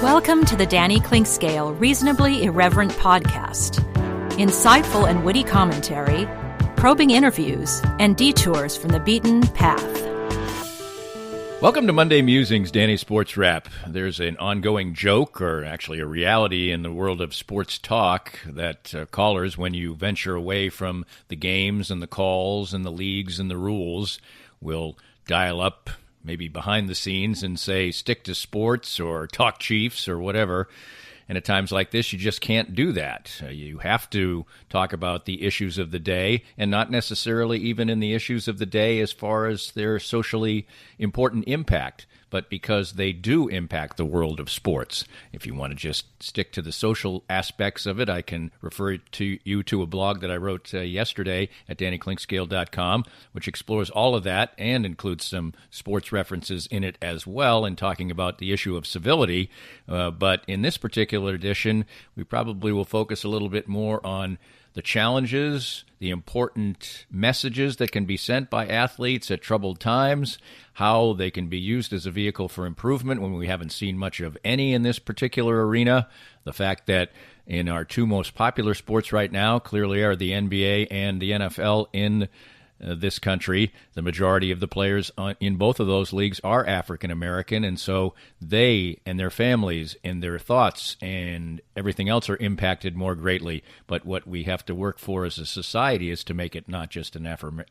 Welcome to the Danny Clinkscale Reasonably Irreverent podcast. Insightful and witty commentary, probing interviews, and detours from the beaten path. Welcome to Monday Musings-Danny SportsWrap. There's an ongoing joke, or actually a reality in the world of sports talk, that callers, when you venture away from the games and the calls and the leagues and the rules, will dial up maybe behind the scenes and say, stick to sports or talk Chiefs or whatever. And at times like this, you just can't do that. You have to talk about the issues of the day, and not necessarily even in the issues of the day as far as their socially important impact, but because they do impact the world of sports. If you want to just stick to the social aspects of it, I can refer you to a blog that I wrote yesterday at DannyClinkscale.com, which explores all of that and includes some sports references in it as well, and talking about the issue of civility. But in this particular edition, we probably will focus a little bit more on the challenges, the important messages that can be sent by athletes at troubled times, how they can be used as a vehicle for improvement when we haven't seen much of any in this particular arena, the fact that in our two most popular sports right now clearly are the NBA and the NFL in this country. The majority of the players in both of those leagues are African American, and so they and their families and their thoughts and everything else are impacted more greatly. But what we have to work for as a society is to make it not just an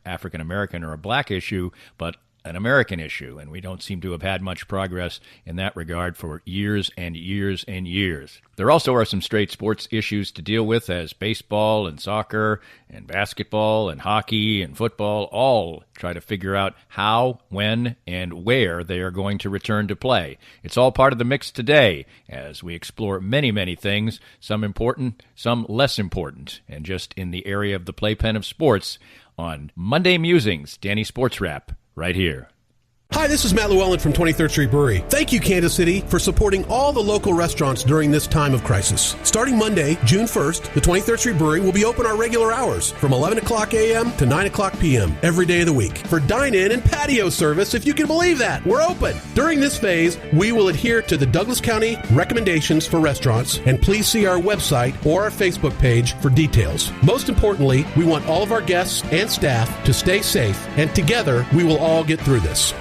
African American or a black issue, but an American issue, and we don't seem to have had much progress in that regard for years and years and years. There also are some straight sports issues to deal with, as baseball and soccer and basketball and hockey and football all try to figure out how, when, and where they are going to return to play. It's all part of the mix today as we explore many, many things, some important, some less important, and just in the area of the playpen of sports on Monday Musings, Danny SportsWrap. Right here. Hi, this is Matt Llewellyn from 23rd Street Brewery. Thank you, Kansas City, for supporting all the local restaurants during this time of crisis. Starting Monday, June 1st, the 23rd Street Brewery will be open our regular hours from 11 o'clock a.m. to 9 o'clock p.m. every day of the week. For dine-in and patio service, if you can believe that, we're open. During this phase, we will adhere to the Douglas County recommendations for restaurants, and please see our website or our Facebook page for details. Most importantly, we want all of our guests and staff to stay safe, and together, we will all get through this.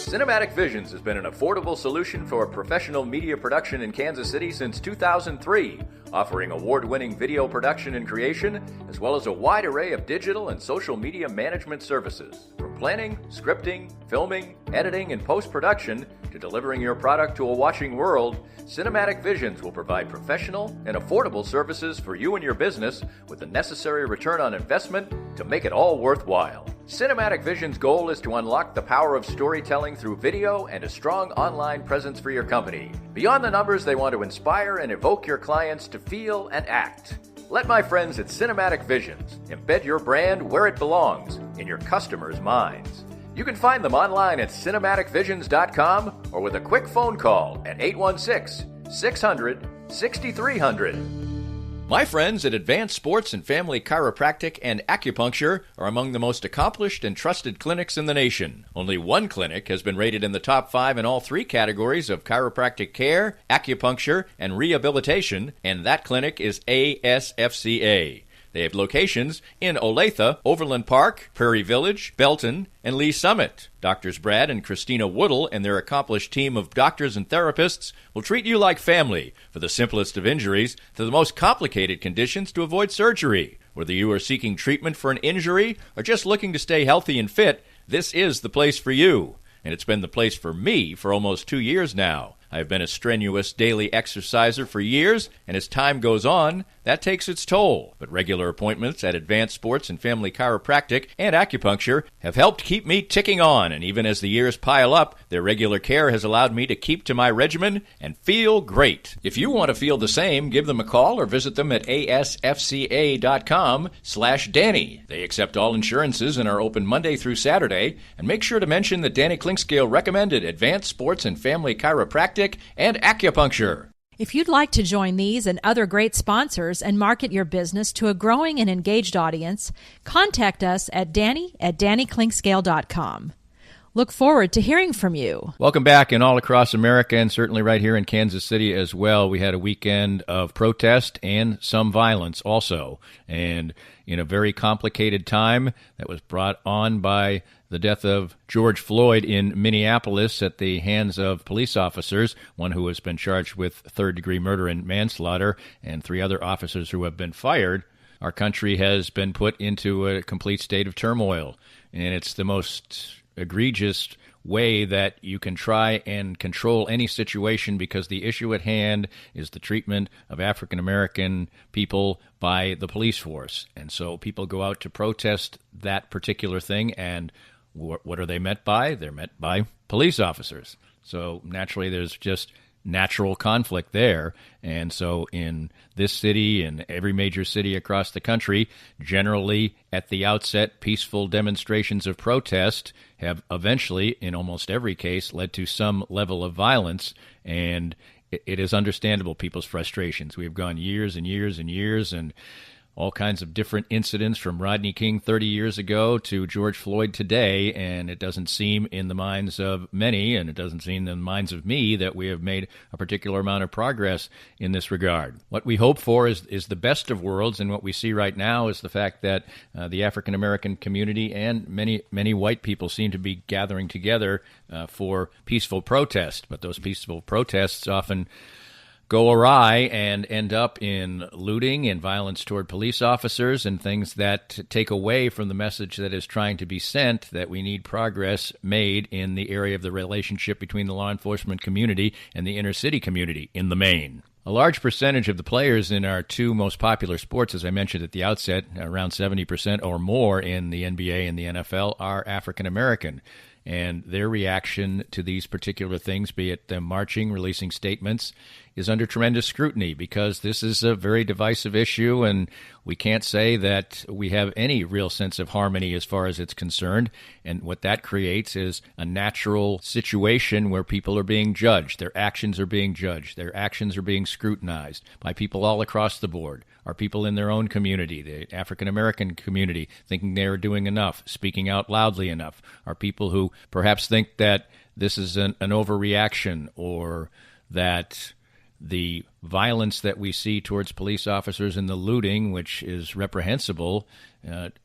Cinematic Visions has been an affordable solution for professional media production in Kansas City since 2003, offering award-winning video production and creation, as well as a wide array of digital and social media management services. From planning, scripting, filming, editing, and post-production to delivering your product to a watching world, Cinematic Visions will provide professional and affordable services for you and your business with the necessary return on investment to make it all worthwhile. Cinematic Vision's goal is to unlock the power of storytelling through video and a strong online presence for your company. Beyond the numbers, they want to inspire and evoke your clients to feel and act. Let my friends at Cinematic Visions embed your brand where it belongs, in your customers' minds. You can find them online at cinematicvisions.com or with a quick phone call at 816-600-6300. My friends at Advanced Sports and Family Chiropractic and Acupuncture are among the most accomplished and trusted clinics in the nation. Only one clinic has been rated in the top 5 in all 3 categories of chiropractic care, acupuncture, and rehabilitation, and that clinic is ASFCA. They have locations in Olathe, Overland Park, Prairie Village, Belton, and Lee Summit. Doctors Brad and Christina Woodle and their accomplished team of doctors and therapists will treat you like family, for the simplest of injuries to the most complicated conditions to avoid surgery. Whether you are seeking treatment for an injury or just looking to stay healthy and fit, this is the place for you. And it's been the place for me for almost 2 years now. I have been a strenuous daily exerciser for years, and as time goes on, that takes its toll. But regular appointments at Advanced Sports and Family Chiropractic and Acupuncture have helped keep me ticking on, and even as the years pile up, their regular care has allowed me to keep to my regimen and feel great. If you want to feel the same, give them a call or visit them at asfca.com/Danny. They accept all insurances and are open Monday through Saturday, and make sure to mention that Danny Clinkscale recommended Advanced Sports and Family Chiropractic and Acupuncture. If you'd like to join these and other great sponsors and market your business to a growing and engaged audience, contact us at Danny@DannyClinkscale.com. Look forward to hearing from you. Welcome back, and all across America, and certainly right here in Kansas City as well. We had a weekend of protest and some violence also, and in a very complicated time that was brought on by the death of George Floyd in Minneapolis at the hands of police officers, one who has been charged with third-degree murder and manslaughter, and 3 other officers who have been fired. Our country has been put into a complete state of turmoil, and it's the most egregious way that you can try and control any situation, because the issue at hand is the treatment of African American people by the police force. And so people go out to protest that particular thing, and what are they met by? They're met by police officers. So naturally there's just natural conflict there. And so in this city and every major city across the country, generally at the outset, peaceful demonstrations of protest have eventually, in almost every case, led to some level of violence. And it is understandable, people's frustrations. We've gone years and years and years, and all kinds of different incidents from Rodney King 30 years ago to George Floyd today, and it doesn't seem in the minds of many, and it doesn't seem in the minds of me, that we have made a particular amount of progress in this regard. What we hope for is the best of worlds, and what we see right now is the fact that the African American community and many white people seem to be gathering together for peaceful protest, but those peaceful protests often go awry and end up in looting and violence toward police officers and things that take away from the message that is trying to be sent, that we need progress made in the area of the relationship between the law enforcement community and the inner city community in the main. A large percentage of the players in our 2 most popular sports, as I mentioned at the outset, around 70% or more in the NBA and the NFL, are African American. And their reaction to these particular things, be it them marching, releasing statements, is under tremendous scrutiny, because this is a very divisive issue, and we can't say that we have any real sense of harmony as far as it's concerned. And what that creates is a natural situation where people are being judged. Their actions are being judged. Their actions are being scrutinized by people all across the board. Are people in their own community, the African American community, thinking they are doing enough, speaking out loudly enough? Are people who perhaps think that this is an overreaction, or that the violence that we see towards police officers and the looting, which is reprehensible,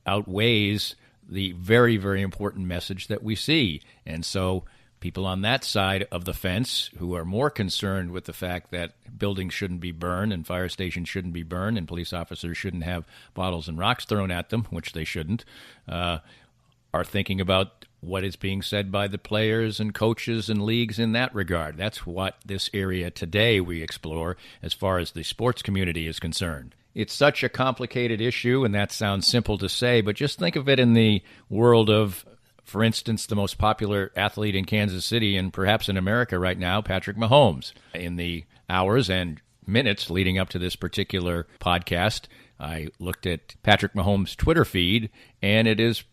outweighs the very, very important message that we see? And so people on that side of the fence, who are more concerned with the fact that buildings shouldn't be burned and fire stations shouldn't be burned and police officers shouldn't have bottles and rocks thrown at them, which they shouldn't, are thinking about what is being said by the players and coaches and leagues in that regard. That's what this area today we explore as far as the sports community is concerned. It's such a complicated issue, and that sounds simple to say, but just think of it in the world of, for instance, the most popular athlete in Kansas City and perhaps in America right now, Patrick Mahomes. In the hours and minutes leading up to this particular podcast, I looked at Patrick Mahomes' Twitter feed, and it is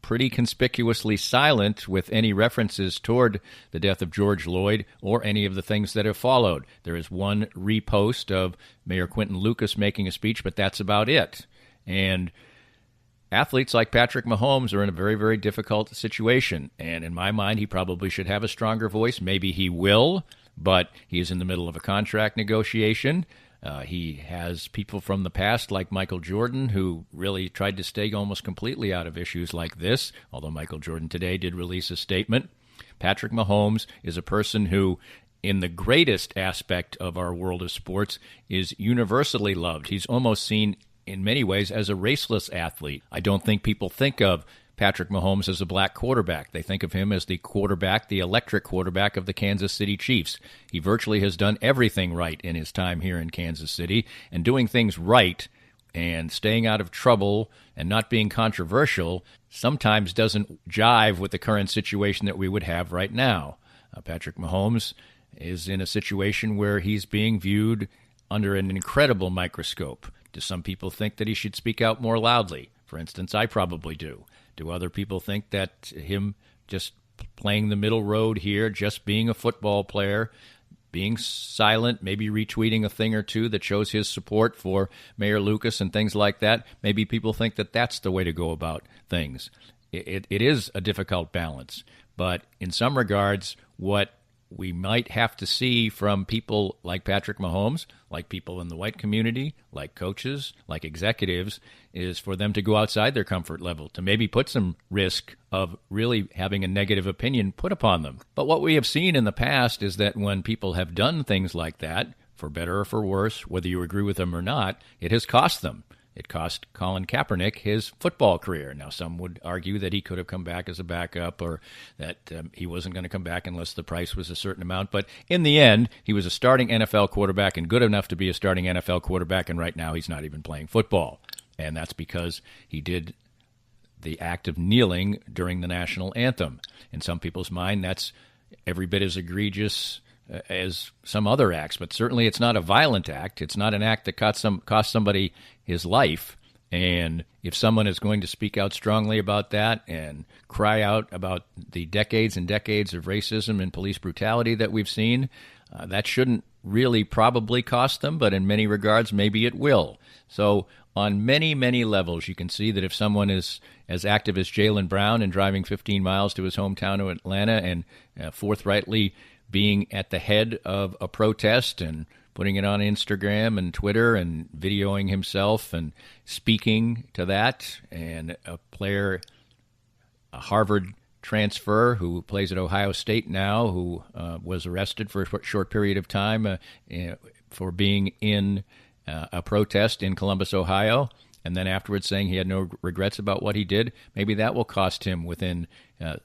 pretty conspicuously silent with any references toward the death of George Lloyd or any of the things that have followed. There is one repost of Mayor Quinton Lucas making a speech, but that's about it. And athletes like Patrick Mahomes are in a very, very difficult situation. And in my mind, he probably should have a stronger voice. Maybe he will, but he is in the middle of a contract negotiation. He has people from the past like Michael Jordan, who really tried to stay almost completely out of issues like this, although Michael Jordan today did release a statement. Patrick Mahomes is a person who, in the greatest aspect of our world of sports, is universally loved. He's almost seen in many ways as a raceless athlete. I don't think people think of Patrick Mahomes as a black quarterback. They think of him as the quarterback, the electric quarterback of the Kansas City Chiefs. He virtually has done everything right in his time here in Kansas City, and doing things right and staying out of trouble and not being controversial sometimes doesn't jive with the current situation that we would have right now. Patrick Mahomes is in a situation where he's being viewed under an incredible microscope. Do some people think that he should speak out more loudly? For instance, I probably do. Do other people think that him just playing the middle road here, just being a football player, being silent, maybe retweeting a thing or two that shows his support for Mayor Lucas and things like that, maybe people think that that's the way to go about things? It is a difficult balance. But in some regards, what we might have to see from people like Patrick Mahomes, like people in the white community, like coaches, like executives, is for them to go outside their comfort level, to maybe put some risk of really having a negative opinion put upon them. But what we have seen in the past is that when people have done things like that, for better or for worse, whether you agree with them or not, it has cost them. It cost Colin Kaepernick his football career. Now, some would argue that he could have come back as a backup, or that he wasn't going to come back unless the price was a certain amount. But in the end, he was a starting NFL quarterback and good enough to be a starting NFL quarterback, and right now he's not even playing football. And that's because he did the act of kneeling during the national anthem. In some people's mind, that's every bit as egregious as some other acts, but certainly it's not a violent act. It's not an act that cost somebody his life. And if someone is going to speak out strongly about that and cry out about the decades and decades of racism and police brutality that we've seen, that shouldn't really probably cost them, but in many regards, maybe it will. So on many, many levels, you can see that if someone is as active as Jaylen Brown and driving 15 miles to his hometown of Atlanta and forthrightly being at the head of a protest and putting it on Instagram and Twitter and videoing himself and speaking to that, and a player, a Harvard transfer who plays at Ohio State now, who was arrested for a short period of time for being in a protest in Columbus, Ohio, and then afterwards saying he had no regrets about what he did. Maybe that will cost him within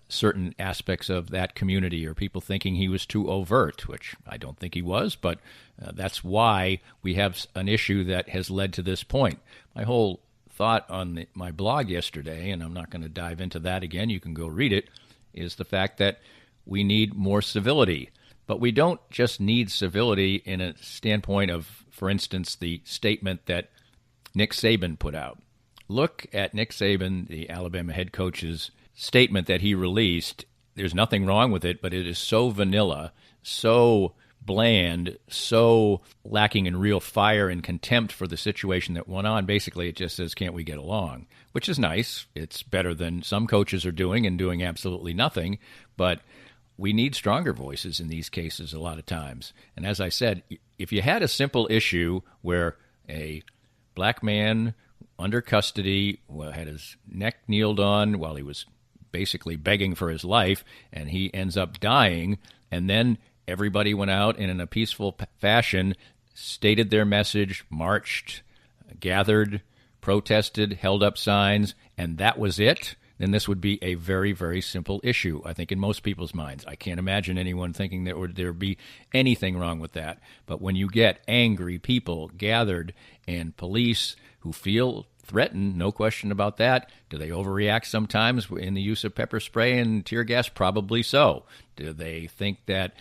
certain aspects of that community, or people thinking he was too overt, which I don't think he was, but that's why we have an issue that has led to this point. My whole thought on my blog yesterday, and I'm not going to dive into that again, you can go read it, is the fact that we need more civility. But we don't just need civility in a standpoint of, for instance, the statement that Nick Saban put out. Look at Nick Saban, the Alabama head coach's statement that he released. There's nothing wrong with it, but it is so vanilla, so bland, so lacking in real fire and contempt for the situation that went on. Basically, it just says, can't we get along? Which is nice. It's better than some coaches are doing and doing absolutely nothing. But we need stronger voices in these cases a lot of times. And as I said, if you had a simple issue where a black man under custody had his neck kneeled on while he was basically begging for his life, and he ends up dying, and then everybody went out and in a peaceful fashion stated their message, marched, gathered, protested, held up signs, and that was it, then this would be a very, very simple issue, I think, in most people's minds. I can't imagine anyone thinking that there would be anything wrong with that. But when you get angry people gathered and police who feel threatened, no question about that, do they overreact sometimes in the use of pepper spray and tear gas? Probably so. Do they think that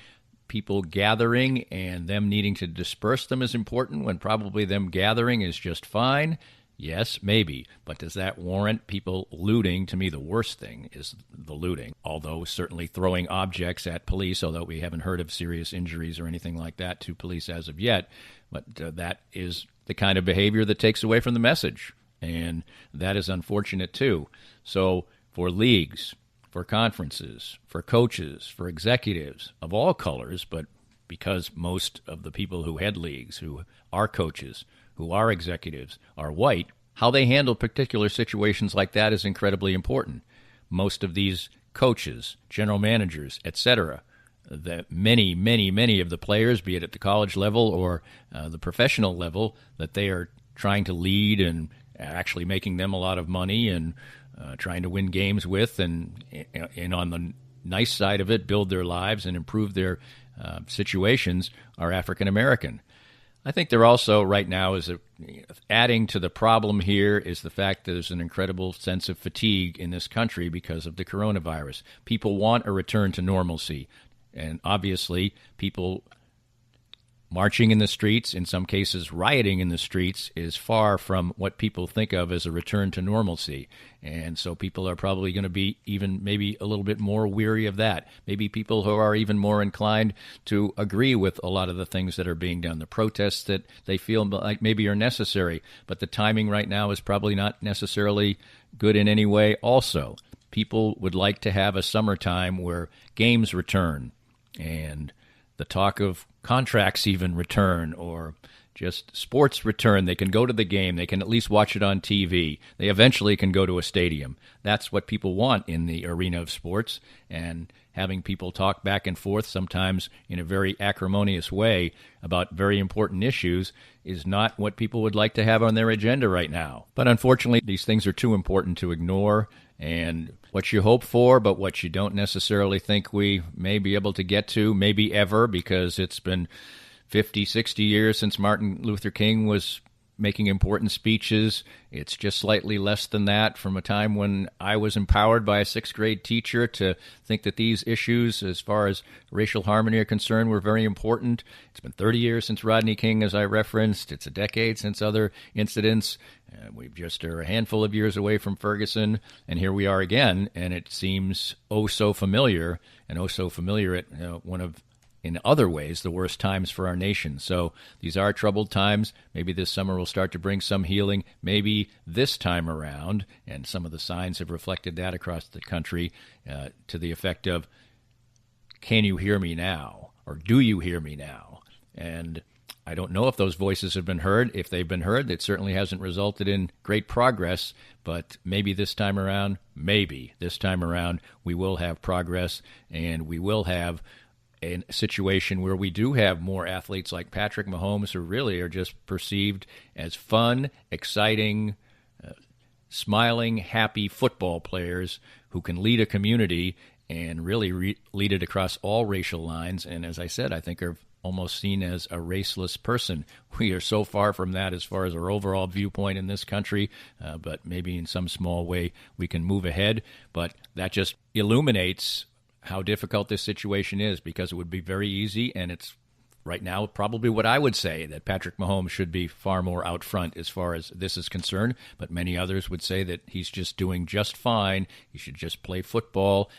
people gathering and them needing to disperse them is important when probably them gathering is just fine? Yes, maybe. But does that warrant people looting? To me, the worst thing is the looting, although certainly throwing objects at police, although we haven't heard of serious injuries or anything like that to police as of yet. But that is the kind of behavior that takes away from the message, and that is unfortunate too. So for leagues, for conferences, for coaches, for executives of all colors, but because most of the people who head leagues, who are coaches, who are executives, are white, how they handle particular situations like that is incredibly important. Most of these coaches, general managers, etc., that many of the players, be it at the college level or the professional level, that they are trying to lead and actually making them a lot of money and trying to win games with, and on the nice side of it, build their lives and improve their situations, are African American. I think there also right now is adding to the problem here is the fact that there's an incredible sense of fatigue in this country because of the coronavirus. People want a return to normalcy, and obviously people marching in the streets, in some cases rioting in the streets, is far from what people think of as a return to normalcy. And so people are probably going to be even maybe a little bit more weary of that. Maybe people who are even more inclined to agree with a lot of the things that are being done, the protests that they feel like maybe are necessary. But the timing right now is probably not necessarily good in any way also. people would like to have a summertime where games return and the talk of contracts even return, or just sports return. They can go to the game. They can at least watch it on TV. They eventually can go to a stadium. That's what people want in the arena of sports, and having people talk back and forth, sometimes in a very acrimonious way, about very important issues is not what people would like to have on their agenda right now. But unfortunately, these things are too important to ignore, and what you hope for, but what you don't necessarily think we may be able to get to, maybe ever, because it's been 50, 60 years since Martin Luther King was making important speeches. It's just slightly less than that from a time when I was empowered by a sixth-grade teacher to think that these issues, as far as racial harmony are concerned, were very important. It's been 30 years since Rodney King, as I referenced. It's a decade since other incidents. We've just are a handful of years away from Ferguson, and here we are again, and it seems oh so familiar, and oh so familiar at one of, in other ways, the worst times for our nation. So these are troubled times. Maybe this summer will start to bring some healing. Maybe this time around, and some of the signs have reflected that across the country, to the effect of, can you hear me now? Or do you hear me now? And I don't know if those voices have been heard. If they've been heard, it certainly hasn't resulted in great progress. But maybe this time around, we will have progress, and we will have a situation where we do have more athletes like Patrick Mahomes, who really are just perceived as fun, exciting, smiling, happy football players who can lead a community and really lead it across all racial lines. And as I said, I think are almost seen as a raceless person. We are so far from that as far as our overall viewpoint in this country, but maybe in some small way we can move ahead. But that just illuminates how difficult this situation is, because it would be very easy, and it's right now probably what I would say, that Patrick Mahomes should be far more out front as far as this is concerned, but many others would say that he's just doing just fine. He should just play football,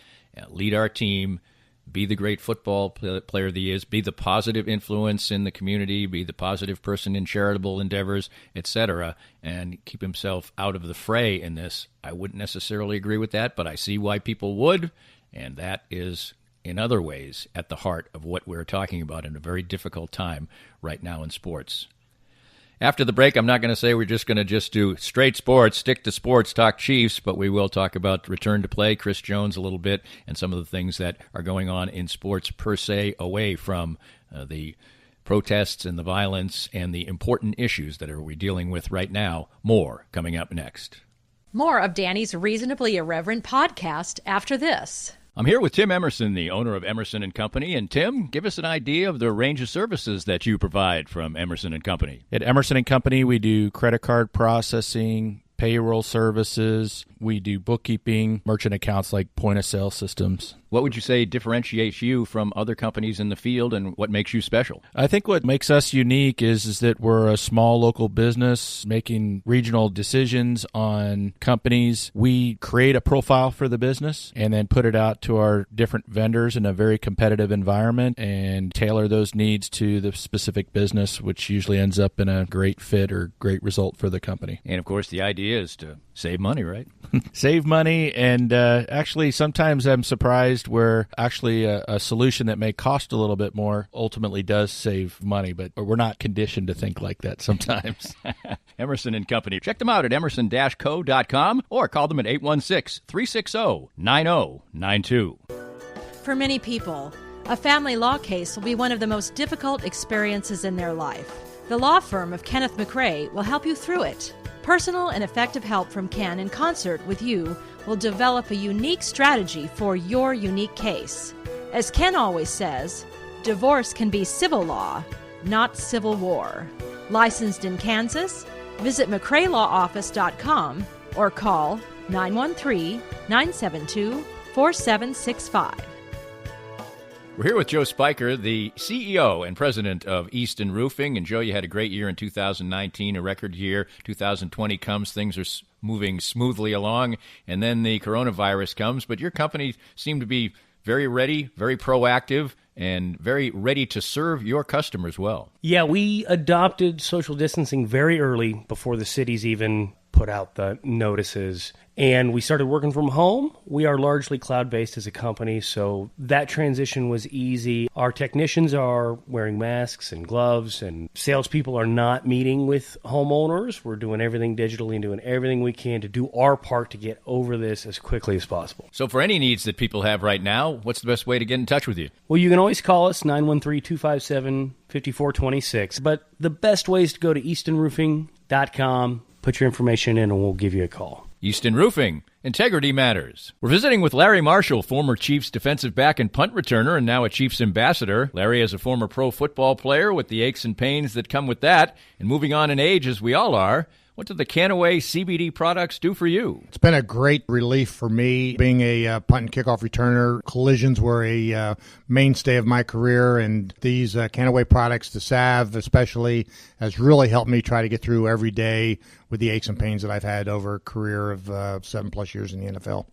lead our team, be the great football player that he is, be the positive influence in the community, be the positive person in charitable endeavors, etc., and keep himself out of the fray in this. I wouldn't necessarily agree with that, but I see why people would. And that is, in other ways, at the heart of what we're talking about in a very difficult time right now in sports. After the break, I'm not going to say we're just going to do straight sports, stick to sports, talk Chiefs, but we will talk about return to play, Chris Jones a little bit, and some of the things that are going on in sports per se, away from the protests and the violence and the important issues that we're dealing with right now. More coming up next. More of Danny's Reasonably Irreverent podcast after this. I'm here with Tim Emerson, the owner of Emerson & Company. And Tim, give us an idea of the range of services that you provide from Emerson & Company. At Emerson & Company, we do credit card processing, payroll services. We do bookkeeping, merchant accounts like point-of-sale systems. What would you say differentiates you from other companies in the field, and what makes you special? I think what makes us unique is that we're a small local business making regional decisions on companies. We create a profile for the business and then put it out to our different vendors in a very competitive environment and tailor those needs to the specific business, which usually ends up in a great fit or great result for the company. And, of course, the idea is to save money, right? Save money, and actually sometimes I'm surprised where actually a solution that may cost a little bit more ultimately does save money, but we're not conditioned to think like that sometimes. Emerson & Company. Check them out at emerson-co.com or call them at 816-360-9092. For many people, a family law case will be one of the most difficult experiences in their life. The law firm of Kenneth McRae will help you through it. Personal and effective help from Ken in concert with you will develop a unique strategy for your unique case. As Ken always says, divorce can be civil law, not civil war. Licensed in Kansas? Visit McRaeLawOffice.com or call 913-972-4765. We're here with Joe Spiker, the CEO and president of Easton Roofing. And Joe, you had a great year in 2019, a record year. 2020 comes, things are moving smoothly along, and then the coronavirus comes. But your company seemed to be very ready, very proactive, and very ready to serve your customers well. Yeah, we adopted social distancing very early before the cities even put out the notices. And we started working from home. We are largely cloud-based as a company, so that transition was easy. Our technicians are wearing masks and gloves, and salespeople are not meeting with homeowners. We're doing everything digitally and doing everything we can to do our part to get over this as quickly as possible. So for any needs that people have right now, what's the best way to get in touch with you? Well, you can always call us, 913-257-5426. But the best way is to go to eastonroofing.com, put your information in, and we'll give you a call. Easton Roofing. Integrity matters. We're visiting with Larry Marshall, former Chiefs defensive back and punt returner and now a Chiefs ambassador. Larry is a former pro football player with the aches and pains that come with that. And moving on in age, as we all are, what do the Canaway CBD products do for you? It's been a great relief for me. Being a punt and kickoff returner, collisions were a mainstay of my career, and these Canaway products, the salve especially, has really helped me try to get through every day with the aches and pains that I've had over a career of 7+ years in the NFL.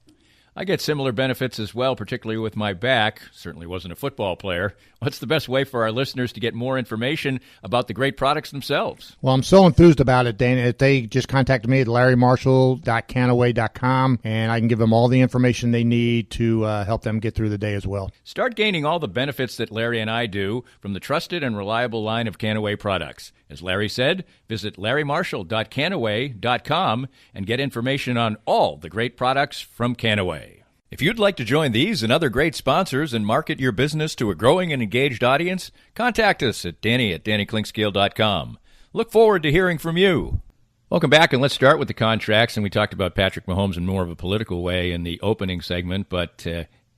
I get similar benefits as well, particularly with my back. Certainly wasn't a football player. What's the best way for our listeners to get more information about the great products themselves? Well, I'm so enthused about it, Dana. They just contacted me at larrymarshall.canaway.com, and I can give them all the information they need to help them get through the day as well. Start gaining all the benefits that Larry and I do from the trusted and reliable line of Canaway products. As Larry said, visit larrymarshall.canaway.com and get information on all the great products from Canaway. If you'd like to join these and other great sponsors and market your business to a growing and engaged audience, contact us at danny@dannyclinkscale.com. Look forward to hearing from you. Welcome back, and let's start with the contracts. And we talked about Patrick Mahomes in more of a political way in the opening segment, but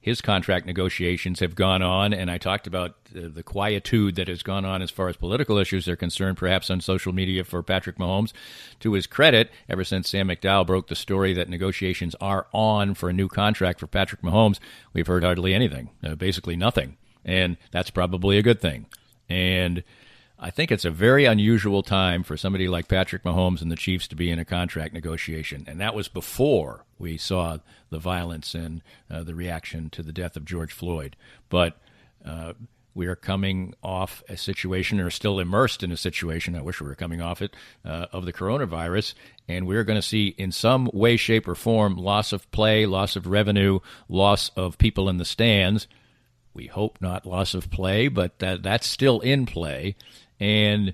his contract negotiations have gone on, and I talked about the quietude that has gone on as far as political issues are concerned, perhaps on social media for Patrick Mahomes. To his credit, ever since Sam McDowell broke the story that negotiations are on for a new contract for Patrick Mahomes, we've heard hardly anything, basically nothing, and that's probably a good thing. And I think it's a very unusual time for somebody like Patrick Mahomes and the Chiefs to be in a contract negotiation, and that was before we saw the violence and the reaction to the death of George Floyd. But we are coming off a situation, or still immersed in a situation, I wish we were coming off it, of the coronavirus, and we're going to see in some way, shape, or form loss of play, loss of revenue, loss of people in the stands. We hope not loss of play, but that's still in play. And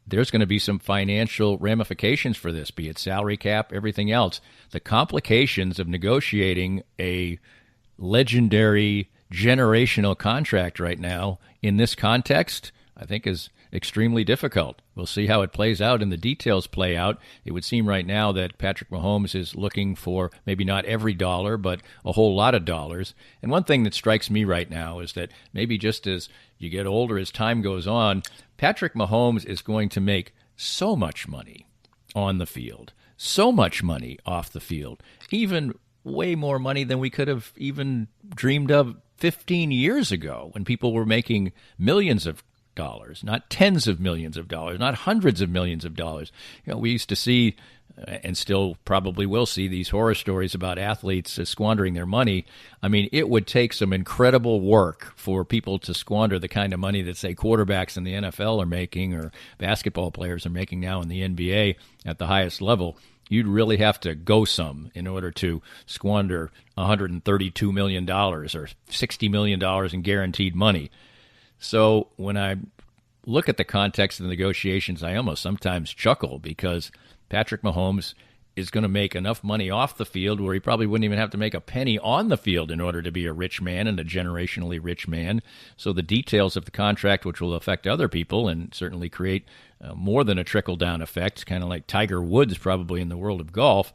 there's going to be some financial ramifications for this, be it salary cap, everything else. The complications of negotiating a legendary generational contract right now in this context, I think, is extremely difficult. We'll see how it plays out and the details play out. It would seem right now that Patrick Mahomes is looking for maybe not every dollar, but a whole lot of dollars. And one thing that strikes me right now is that maybe just as you get older, as time goes on, Patrick Mahomes is going to make so much money on the field, so much money off the field, even way more money than we could have even dreamed of 15 years ago when people were making millions of dollars, not tens of millions of dollars, not hundreds of millions of dollars. You know, we used to see, and still probably will see, these horror stories about athletes squandering their money. I mean, it would take some incredible work for people to squander the kind of money that, say, quarterbacks in the NFL are making or basketball players are making now in the NBA at the highest level. You'd really have to go some in order to squander $132 million or $60 million in guaranteed money. So when I look at the context of the negotiations, I almost sometimes chuckle because Patrick Mahomes is going to make enough money off the field where he probably wouldn't even have to make a penny on the field in order to be a rich man and a generationally rich man. So the details of the contract, which will affect other people and certainly create more than a trickle-down effect, kind of like Tiger Woods probably in the world of golf,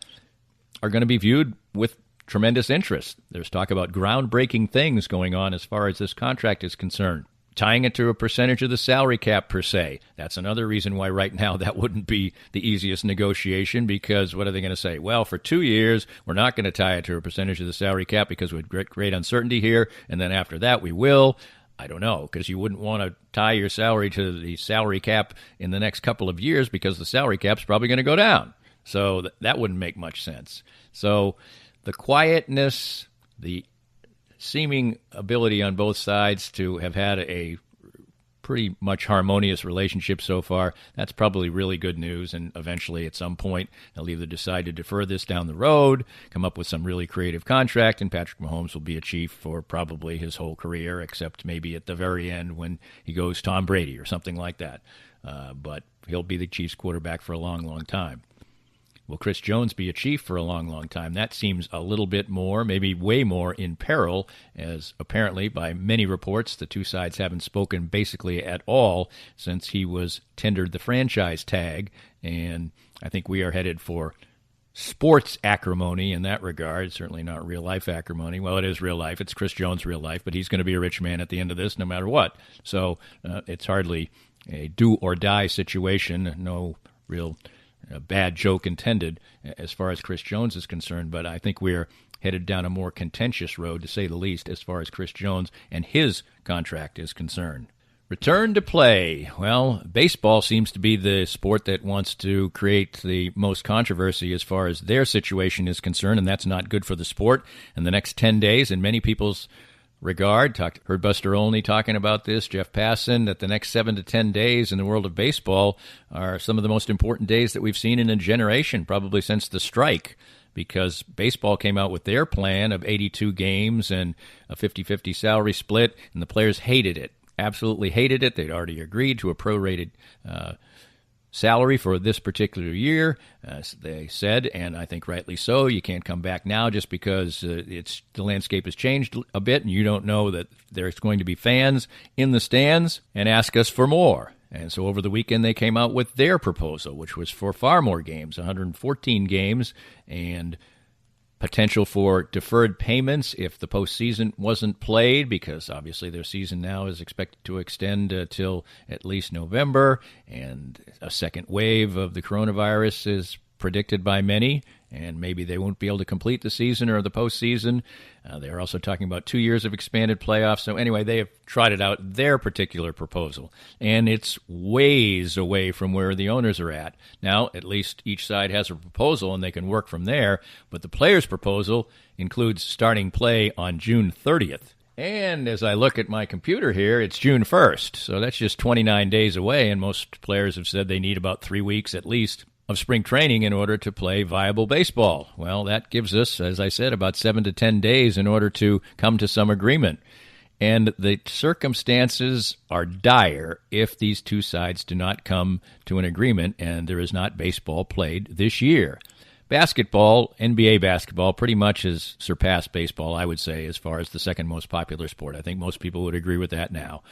are going to be viewed with tremendous interest. There's talk about groundbreaking things going on as far as this contract is concerned. Tying it to a percentage of the salary cap, per se. That's another reason why right now that wouldn't be the easiest negotiation, because what are they going to say? Well, for 2 years, we're not going to tie it to a percentage of the salary cap because we have great uncertainty here, and then after that we will. I don't know, because you wouldn't want to tie your salary to the salary cap in the next couple of years because the salary cap's probably going to go down. So that wouldn't make much sense. So the quietness, the seeming ability on both sides to have had a pretty much harmonious relationship so far. That's probably really good news, and eventually at some point they'll either decide to defer this down the road, come up with some really creative contract, and Patrick Mahomes will be a Chief for probably his whole career, except maybe at the very end when he goes Tom Brady or something like that. But he'll be the Chiefs quarterback for a long, long time. Will Chris Jones be a Chief for a long, long time? That seems a little bit more, maybe way more, in peril, as apparently by many reports the two sides haven't spoken basically at all since he was tendered the franchise tag, and I think we are headed for sports acrimony in that regard, certainly not real-life acrimony. Well, it is real life. It's Chris Jones' real life, but he's going to be a rich man at the end of this no matter what. So it's hardly a do-or-die situation, no real bad joke intended as far as Chris Jones is concerned, but I think we're headed down a more contentious road, to say the least, as far as Chris Jones and his contract is concerned. Return to play. Well, baseball seems to be the sport that wants to create the most controversy as far as their situation is concerned, and that's not good for the sport. In the next 10 days, in many people's regard, heard Buster Olney talking about this, Jeff Passan, that the next 7 to 10 days in the world of baseball are some of the most important days that we've seen in a generation, probably since the strike, because baseball came out with their plan of 82 games and a 50-50 salary split, and the players hated it, absolutely hated it. They'd already agreed to a prorated salary for this particular year, as they said, and I think rightly so. You can't come back now just because the landscape has changed a bit, and you don't know that there's going to be fans in the stands and ask us for more. And so over the weekend they came out with their proposal, which was for far more games, 114 games, and potential for deferred payments if the postseason wasn't played, because obviously their season now is expected to extend till at least November, and a second wave of the coronavirus is predicted by many, and maybe they won't be able to complete the season or the postseason. They're also talking about 2 years of expanded playoffs. So anyway, they have trotted out their particular proposal, and it's ways away from where the owners are at. Now, at least each side has a proposal, and they can work from there, but the players' proposal includes starting play on June 30th. And as I look at my computer here, it's June 1st, so that's just 29 days away, and most players have said they need about 3 weeks at least of spring training in order to play viable baseball. Well, that gives us, as I said, about 7 to 10 days in order to come to some agreement. And the circumstances are dire if these two sides do not come to an agreement and there is not baseball played this year. Basketball, NBA basketball, pretty much has surpassed baseball, I would say, as far as the second most popular sport. I think most people would agree with that now.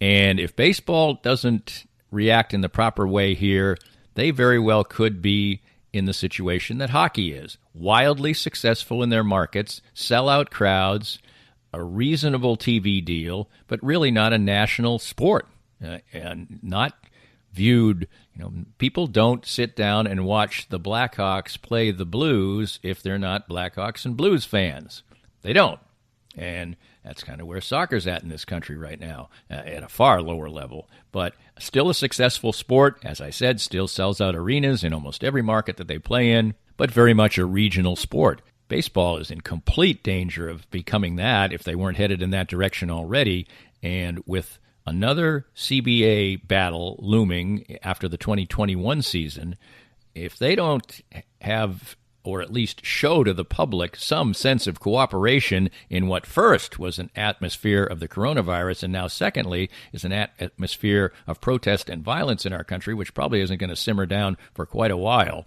And if baseball doesn't react in the proper way here, they very well could be in the situation that hockey is. Wildly successful in their markets, sellout crowds, a reasonable TV deal, but really not a national sport, and not viewed. People don't sit down and watch the Blackhawks play the Blues if they're not Blackhawks and Blues fans. They don't. And that's kind of where soccer's at in this country right now, at a far lower level. But still a successful sport, as I said, still sells out arenas in almost every market that they play in, but very much a regional sport. Baseball is in complete danger of becoming that if they weren't headed in that direction already. And with another CBA battle looming after the 2021 season, if they don't have, or at least show to the public, some sense of cooperation in what first was an atmosphere of the coronavirus and now secondly is an atmosphere of protest and violence in our country, which probably isn't going to simmer down for quite a while,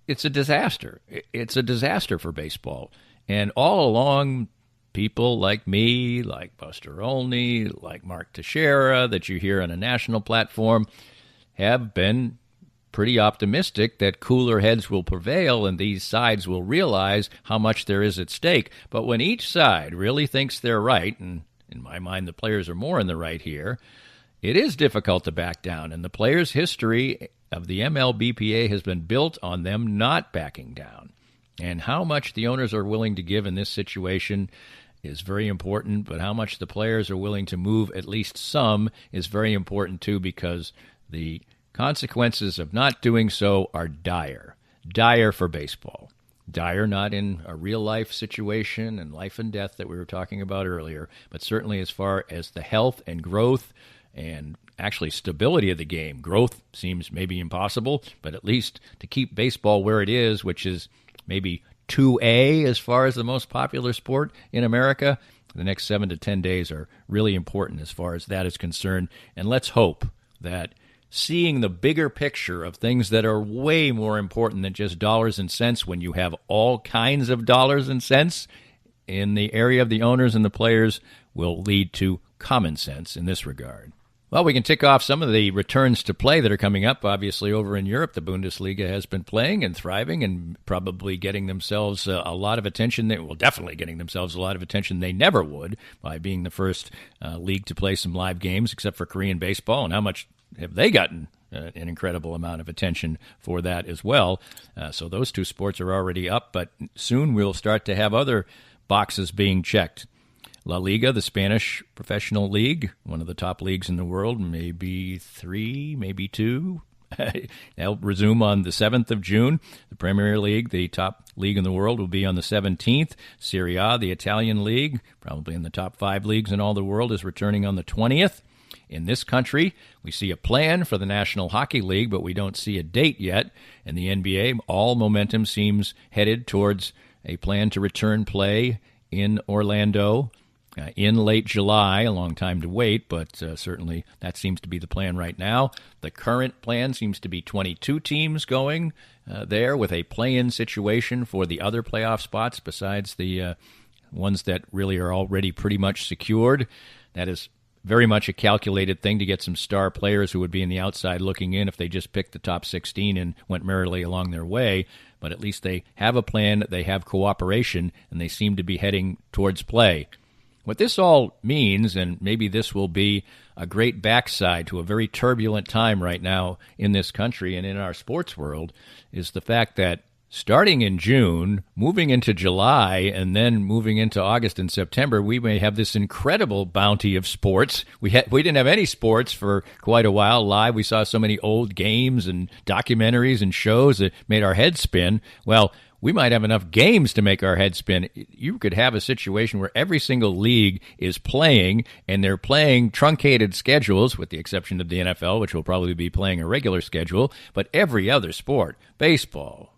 it's a disaster. It's a disaster for baseball. And all along, people like me, like Buster Olney, like Mark Teixeira, that you hear on a national platform, have been pretty optimistic that cooler heads will prevail and these sides will realize how much there is at stake. But when each side really thinks they're right, and in my mind the players are more in the right here, it is difficult to back down. And the players' history of the MLBPA has been built on them not backing down. And how much the owners are willing to give in this situation is very important, but how much the players are willing to move at least some is very important too, because the consequences of not doing so are dire for baseball. dire, not in a real-life situation and life and death that we were talking about earlier, but certainly as far as the health and growth and actually stability of the game. Growth seems maybe impossible, but at least to keep baseball where it is, which is maybe 2A as far as the most popular sport in America, the next 7 to 10 days are really important as far as that is concerned. And let's hope that seeing the bigger picture of things that are way more important than just dollars and cents, when you have all kinds of dollars and cents in the area of the owners and the players, will lead to common sense in this regard. Well, we can tick off some of the returns to play that are coming up. Obviously, over in Europe, the Bundesliga has been playing and thriving and probably getting themselves a lot of attention. Definitely getting themselves a lot of attention they never would by being the first league to play some live games, except for Korean baseball. And how much have they gotten an incredible amount of attention for that as well? So those two sports are already up, but soon we'll start to have other boxes being checked. La Liga, the Spanish professional league, one of the top leagues in the world, maybe 3, maybe 2. They'll resume on the 7th of June. The Premier League, the top league in the world, will be on the 17th. Serie A, the Italian league, probably in the top 5 leagues in all the world, is returning on the 20th. In this country, we see a plan for the National Hockey League, but we don't see a date yet. In the NBA, all momentum seems headed towards a plan to return play in Orlando in late July. A long time to wait, but certainly that seems to be the plan right now. The current plan seems to be 22 teams going there, with a play-in situation for the other playoff spots besides the ones that really are already pretty much secured. That is very much a calculated thing to get some star players who would be in the outside looking in if they just picked the top 16 and went merrily along their way. But at least they have a plan, they have cooperation, and they seem to be heading towards play. What this all means, and maybe this will be a great backside to a very turbulent time right now in this country and in our sports world, is the fact that starting in June, moving into July, and then moving into August and September, we may have this incredible bounty of sports. We didn't have any sports for quite a while live. We saw so many old games and documentaries and shows that made our heads spin. Well, we might have enough games to make our head spin. You could have a situation where every single league is playing, and they're playing truncated schedules, with the exception of the NFL, which will probably be playing a regular schedule, but every other sport, baseball,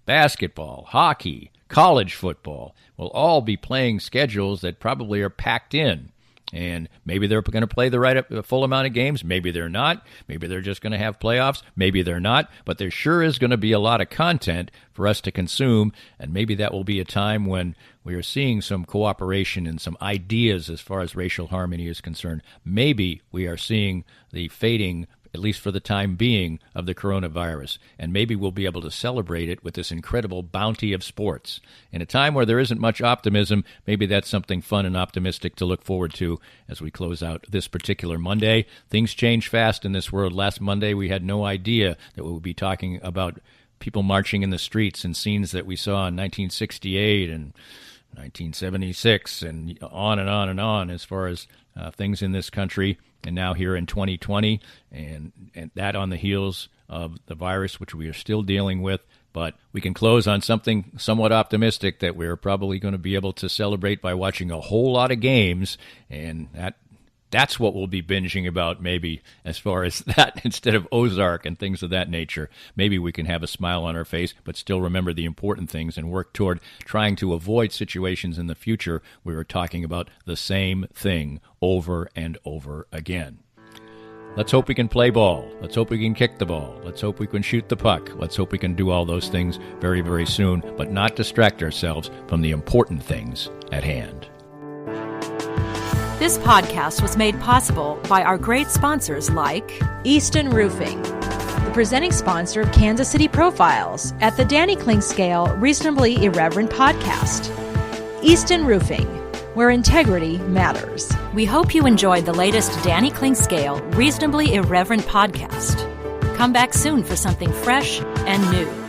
basketball, hockey, college football, will all be playing schedules that probably are packed in. And maybe they're going to play the full amount of games. Maybe they're not. Maybe they're just going to have playoffs. Maybe they're not. But there sure is going to be a lot of content for us to consume, and maybe that will be a time when we are seeing some cooperation and some ideas as far as racial harmony is concerned. Maybe we are seeing the fading, at least for the time being, of the coronavirus. And maybe we'll be able to celebrate it with this incredible bounty of sports. In a time where there isn't much optimism, maybe that's something fun and optimistic to look forward to as we close out this particular Monday. Things change fast in this world. Last Monday, we had no idea that we would be talking about people marching in the streets and scenes that we saw in 1968 and 1976 and on and on and on as far as things in this country, and now here in 2020, and that on the heels of the virus, which we are still dealing with. But we can close on something somewhat optimistic that we're probably going to be able to celebrate by watching a whole lot of games, and that's what we'll be binging about, maybe, as far as that, instead of Ozark and things of that nature. Maybe we can have a smile on our face, but still remember the important things and work toward trying to avoid situations in the future where we're talking about the same thing over and over again. Let's hope we can play ball. Let's hope we can kick the ball. Let's hope we can shoot the puck. Let's hope we can do all those things very, very soon, but not distract ourselves from the important things at hand. This podcast was made possible by our great sponsors like Easton Roofing, the presenting sponsor of Kansas City Profiles at the Danny Kling Scale Reasonably Irreverent podcast. Easton Roofing, where integrity matters. We hope you enjoyed the latest Danny Kling Scale Reasonably Irreverent podcast. Come back soon for something fresh and new.